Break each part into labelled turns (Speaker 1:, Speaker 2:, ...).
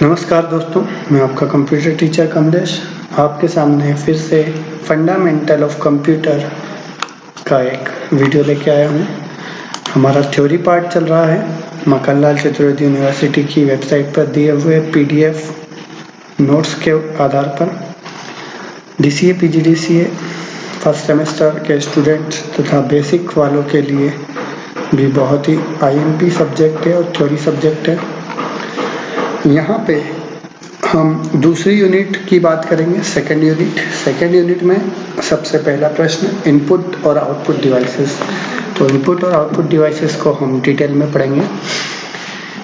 Speaker 1: नमस्कार दोस्तों, मैं आपका कंप्यूटर टीचर कमलेश आपके सामने फिर से फंडामेंटल ऑफ कंप्यूटर का एक वीडियो लेके आया हूँ। हमारा थ्योरी पार्ट चल रहा है मक्खनलाल चतुर्वेदी यूनिवर्सिटी की वेबसाइट पर दिए हुए पीडीएफ नोट्स के आधार पर। डीसीए पीजीडीसीए फर्स्ट सेमेस्टर के स्टूडेंट्स तथा बेसिक वालों के लिए भी बहुत ही आईएमपी सब्जेक्ट है और थ्योरी सब्जेक्ट है। यहाँ पे हम दूसरी यूनिट की बात करेंगे, सेकेंड यूनिट में सबसे पहला प्रश्न इनपुट और आउटपुट डिवाइसेस। तो इनपुट और आउटपुट डिवाइसेस को हम डिटेल में पढ़ेंगे।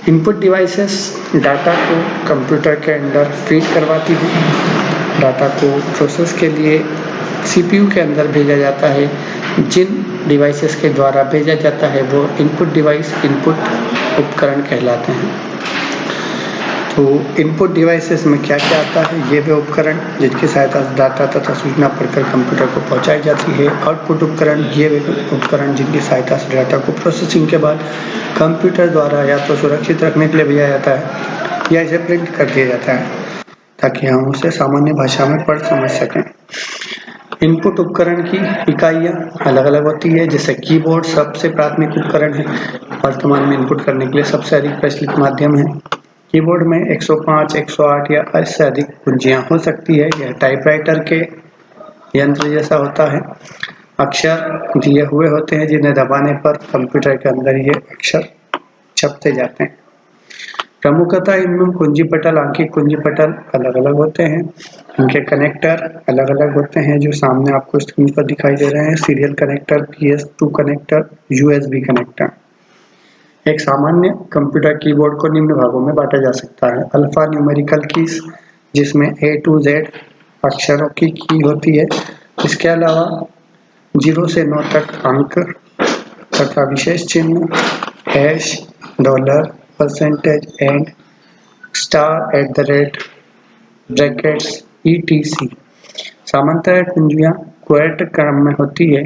Speaker 1: इनपुट डिवाइसेस डाटा को कंप्यूटर के अंदर फीड करवाती है। डाटा को प्रोसेस के लिए सीपीयू के अंदर भेजा जाता है। जिन डिवाइसेस के द्वारा भेजा जाता है वो इनपुट डिवाइस, इनपुट उपकरण कहलाते हैं। तो इनपुट डिवाइसेस में क्या क्या आता है, ये वे उपकरण जिनकी सहायता से डाटा तथा सूचना पढ़कर कंप्यूटर को पहुंचाई जाती है। आउटपुट उपकरण ये वे उपकरण जिनकी सहायता से डाटा को प्रोसेसिंग के बाद कंप्यूटर द्वारा या तो सुरक्षित रखने के लिए भेजा जाता है या इसे प्रिंट कर दिया जाता है ताकि हम उसे सामान्य भाषा में पढ़ समझ सकें। इनपुट उपकरण की इकाइयाँ अलग अलग होती है, जैसे कीबोर्ड सबसे प्राथमिक उपकरण है। वर्तमान में इनपुट करने के लिए सबसे अधिक प्रचलित माध्यम है। कीबोर्ड में 105, 108 या इससे अधिक कुंजियां हो सकती है। यह टाइपराइटर के यंत्र जैसा होता है। अक्षर दिए हुए होते हैं जिन्हें दबाने पर कंप्यूटर के अंदर ये अक्षर छपते जाते हैं। प्रमुखतः इनमें कुंजी पटल, आंखिक कुंजी पटल अलग अलग होते हैं। इनके कनेक्टर अलग अलग होते हैं जो सामने आपको स्क्रीन पर दिखाई दे रहे हैं। Serial connector, PS2 connector, USB connector. एक सामान्य कंप्यूटर कीबोर्ड को निम्न भागों में बांटा जा सकता है। अल्फा न्यूमेरिकल कीज जिसमें A to Z अक्षरों की की होती है। इसके अलावा 0 से 9 तक अंक तथा विशेष चिन्ह, hash, dollar, percentage and star, @ brackets, ETC। सामान्यतः कुंजियां क्वार्ट क्रम में होती है।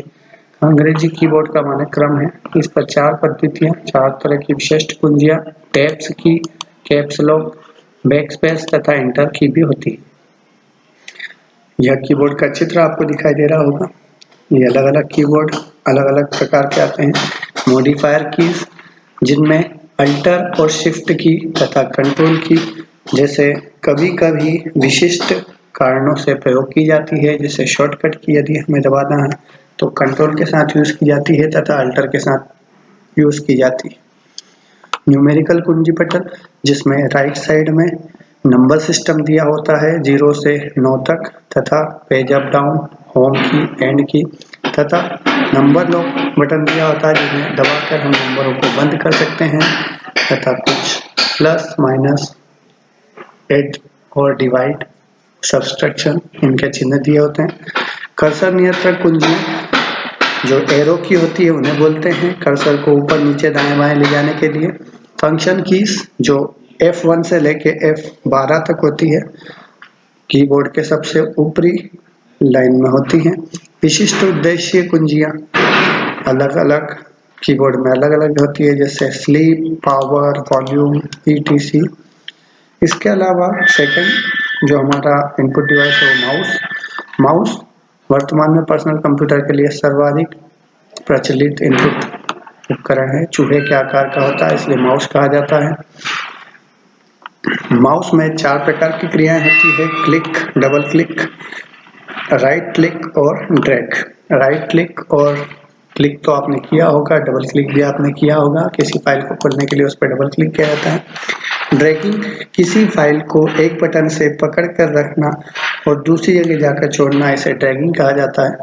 Speaker 1: अंग्रेजी कीबोर्ड का मानक क्रम है। इस पर 4 पद्धतियां, 4 तरह की विशिष्ट कुंजियां, टैब्स की, कैप्स लॉक, बैकस्पेस तथा एंटर की भी होती है। यह कीबोर्ड का चित्र आपको दिखाई दे रहा होगा। ये अलग अलग कीबोर्ड अलग अलग प्रकार के आते हैं। मॉडिफायर कीज जिनमें अल्टर और शिफ्ट की तथा कंट्रोल की जैसे कभी कभी विशिष्ट कारणों से प्रयोग की जाती है। जैसे शॉर्टकट की यदि हमें दबाना है तो कंट्रोल के साथ यूज की जाती है तथा अल्टर के साथ यूज की जाती है। न्यूमेरिकल कुंजी पटल जिसमें राइट साइड में नंबर सिस्टम दिया होता है 0 से 9 तक तथा पेज अप डाउन, होम की, एंड की तथा नंबर लॉक बटन दिया होता है जिन्हें दबाकर हम नंबरों को बंद कर सकते हैं तथा कुछ प्लस, माइनस, ऐड और डिवाइड, सब्सट्रैक्शन इनके चिन्ह दिए होते हैं। कर्सर नियंत्रक कुंजी जो एरो की होती है उन्हें बोलते हैं, कर्सर को ऊपर नीचे दाएं बाएं ले जाने के लिए। फंक्शन कीज जो F1 से लेके F12 तक होती है, कीबोर्ड के सबसे ऊपरी लाइन में होती हैं। विशिष्ट उद्देश्य कुंजियां अलग अलग कीबोर्ड में अलग अलग होती है, जैसे स्लीप, पावर, वॉल्यूम, ETC। इसके अलावा सेकंड जो हमारा इनपुट डिवाइस है वो माउस वर्तमान में पर्सनल कंप्यूटर के लिए सर्वाधिक प्रचलित इनपुट उपकरण है। चूहे के आकार का होता है इसलिए माउस कहा जाता है। माउस में 4 प्रकार की क्रियाएं होती है, click, double click, right click और ड्रैग। राइट क्लिक और क्लिक तो आपने किया होगा, डबल क्लिक भी आपने किया होगा। किसी फाइल को खोलने के लिए उस पर डबल क्लिक किया जाता है। ड्रैगिंग किसी फाइल को एक बटन से पकड़ कर रखना और दूसरी जगह जाकर छोड़ना, इसे ड्रैगिंग कहा जाता है।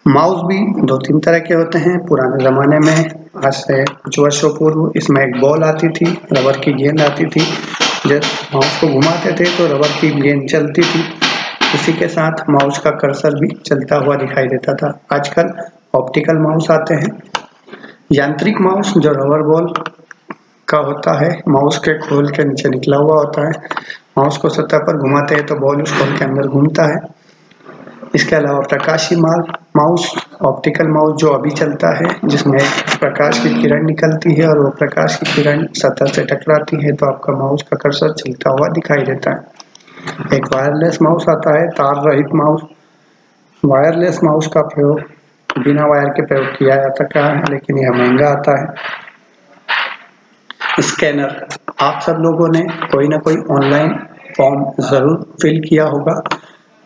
Speaker 1: माउस भी 2-3 तरह के होते हैं। पुराने ज़माने में आज से कुछ वर्षों पूर्व इसमें एक बॉल आती थी, रबर की गेंद आती थी। जब माउस को घुमाते थे तो रबर की गेंद चलती थी। इसी के साथ माउस का कर्सर भी चलता हुआ दिखाई देता था। आजकल ऑप्टिकल माउस आते हैं। यांत्रिक माउस जो रबर बॉल का होता है, माउस के खोल के नीचे निकला हुआ होता है। माउस को सतह पर घुमाते हैं तो बॉल उस खोल के अंदर घूमता है। इसके अलावा प्रकाशी माउस, ऑप्टिकल माउस जो अभी चलता है, जिसमें प्रकाश की किरण निकलती है और वो प्रकाश की किरण सतह से टकराती है तो आपका माउस का कर्सर चलता हुआ दिखाई देता है। एक वायरलेस माउस आता है, तार रहित माउस। वायरलेस माउस का प्रयोग बिना वायर के प्रयोग किया जाता है, लेकिन यह महंगा आता है। स्कैनर, आप सब लोगों ने कोई ना कोई ऑनलाइन फॉर्म जरूर फिल किया होगा।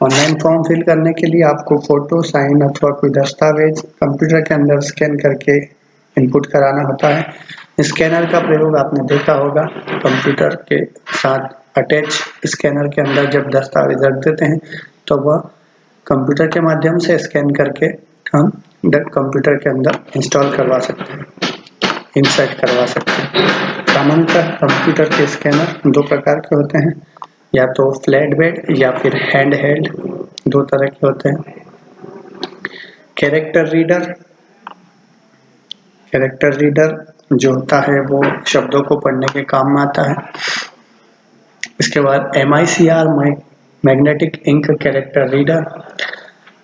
Speaker 1: ऑनलाइन फॉर्म फिल करने के लिए आपको फोटो, साइन अथवा कोई दस्तावेज कंप्यूटर के अंदर स्कैन करके इनपुट कराना होता है। स्कैनर का प्रयोग आपने देखा होगा, कंप्यूटर के साथ अटैच स्कैनर के अंदर जब दस्तावेज रख देते हैं तो वह कंप्यूटर के माध्यम से स्कैन करके हम कंप्यूटर के अंदर इंस्टॉल करवा सकते हैं, इंसर्ट करवा सकते हैं। सामान्यतः कंप्यूटर के स्कैनर दो प्रकार के होते हैं, या तो फ्लैट बेड या फिर हैंड हेल्ड, दो तरह के होते हैं। कैरेक्टर रीडर जो होता है वो शब्दों को पढ़ने के काम में आता है। इसके बाद MICR, magnetic ink character reader,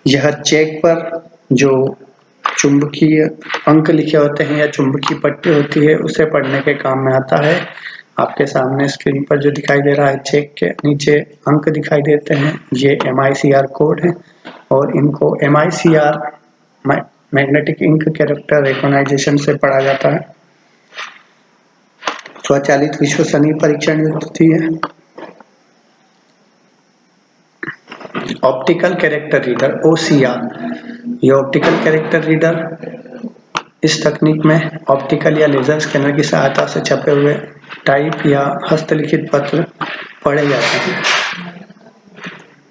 Speaker 1: यह चेक पर जो चुंबकीय अंक लिखे होते हैं या चुंबकीय पट्टी होती है उसे पढ़ने के काम में आता है। आपके सामने स्क्रीन पर जो दिखाई दे रहा है, चेक के नीचे अंक दिखाई देते हैं, ये MICR कोड है और इनको MICR magnetic ink character recognition से पढ़ा जाता है। स्वचालित विश्वसनीय परीक्षण होती है। ऑप्टिकल कैरेक्टर रीडर OCR, ये ऑप्टिकल कैरेक्टर रीडर, इस तकनीक में ऑप्टिकल या लेजर स्कैनर की सहायता से छपे हुए टाइप या हस्तलिखित पत्र पढ़े जाते हैं।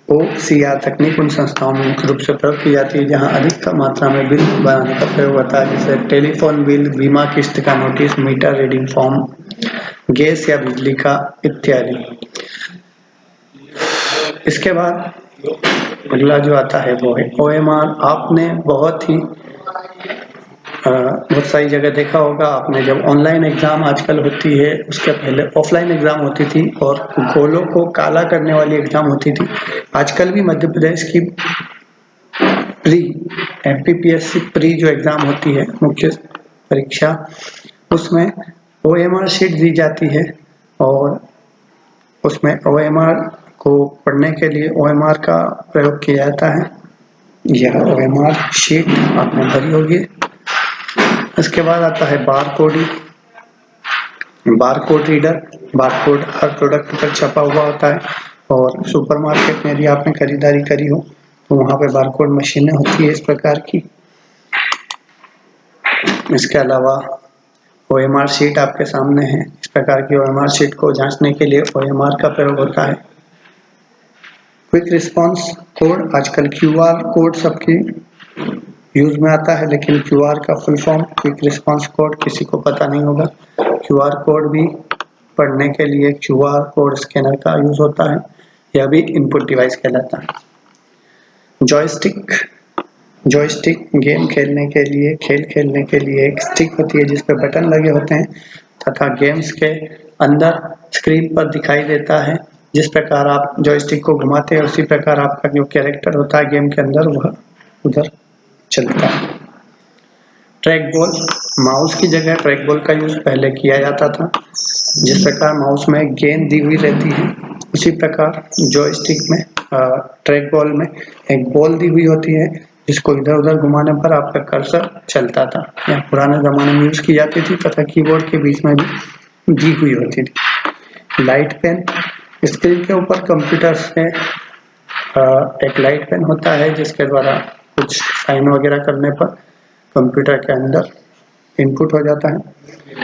Speaker 1: OCR तकनीक उन संस्थाओं में मुख्य रूप से प्रयोग की जाती है जहां अधिक मात्रा में बिल बनाने का प्रयोग होता है, जैसे टेलीफोन बिल, बीमा किस्त का notice, meter reading form, gas या बिजली का इत्यादि। इसके बाद अगला जो आता है वो है OMR। आपने बहुत सारी जगह देखा होगा, आपने जब ऑनलाइन एग्जाम आजकल होती है, उसके पहले ऑफलाइन एग्जाम होती थी और गोलों को काला करने वाली एग्जाम होती थी। आजकल भी मध्य प्रदेश की MPPSC प्री जो एग्जाम होती है, मुख्य परीक्षा, उसमें OMR शीट दी जाती है और उसमें OMR को पढ़ने के लिए OMR का प्रयोग किया जाता है। यह OMR शीट आपने भरी होगी। इसके बाद आता है बारकोड रीडर। बारकोड हर प्रोडक्ट पर छपा हुआ होता है और सुपरमार्केट में यदि आपने खरीदारी करी हो तो वहां पे बारकोड मशीनें होती है इस प्रकार की। इसके अलावा OMR शीट आपके सामने है। इस प्रकार की OMR शीट को जांचने के लिए OMR का प्रयोग होता है। क्विक रिस्पांस कोड, आजकल QR कोड सबकी यूज में आता है, लेकिन QR का full form quick response code किसी को पता नहीं होगा। QR कोड भी पढ़ने के लिए QR कोड स्कैनर का यूज होता है, यह भी इनपुट डिवाइस कहलाता है। जॉयस्टिक गेम खेलने के लिए, खेल खेलने के लिए एक स्टिक होती है जिस पर बटन लगे होते हैं तथा गेम्स के अंदर स्क्रीन पर दिखाई देता है। जिस प्रकार आप जॉयस्टिक को घुमाते हैं उसी प्रकार आपका जो कैरेक्टर होता है गेम के अंदर वह उधर चलता है। ट्रैक बॉल, माउस की जगह ट्रैक बॉल का यूज पहले किया जाता था। जिस प्रकार माउस में गेंद दी हुई रहती है उसी प्रकार जॉयस्टिक में ट्रैक बॉल में एक बॉल दी हुई होती है जिसको इधर उधर घुमाने पर आपका कर्सर चलता था। यह पुराने जमाने में यूज की जाती थी तथा कीबोर्ड के बीच में भी दी हुई होती थी। लाइट पेन, स्क्रीन के ऊपर कंप्यूटर में एक लाइट पेन होता है जिसके द्वारा कुछ साइन वगैरह करने पर कंप्यूटर के अंदर इनपुट हो जाता है।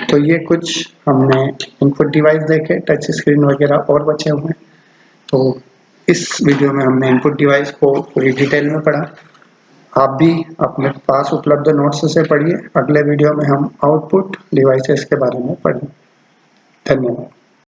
Speaker 1: तो ये कुछ हमने इनपुट डिवाइस देखे, टच स्क्रीन वगैरह और बचे हुए। तो इस वीडियो में हमने इनपुट डिवाइस को पूरी डिटेल में पढ़ा। आप भी अपने पास उपलब्ध नोट्स से पढ़िए। अगले वीडियो में हम आउटपुट डिवाइसेस के बारे में पढ़ेंगे। धन्यवाद।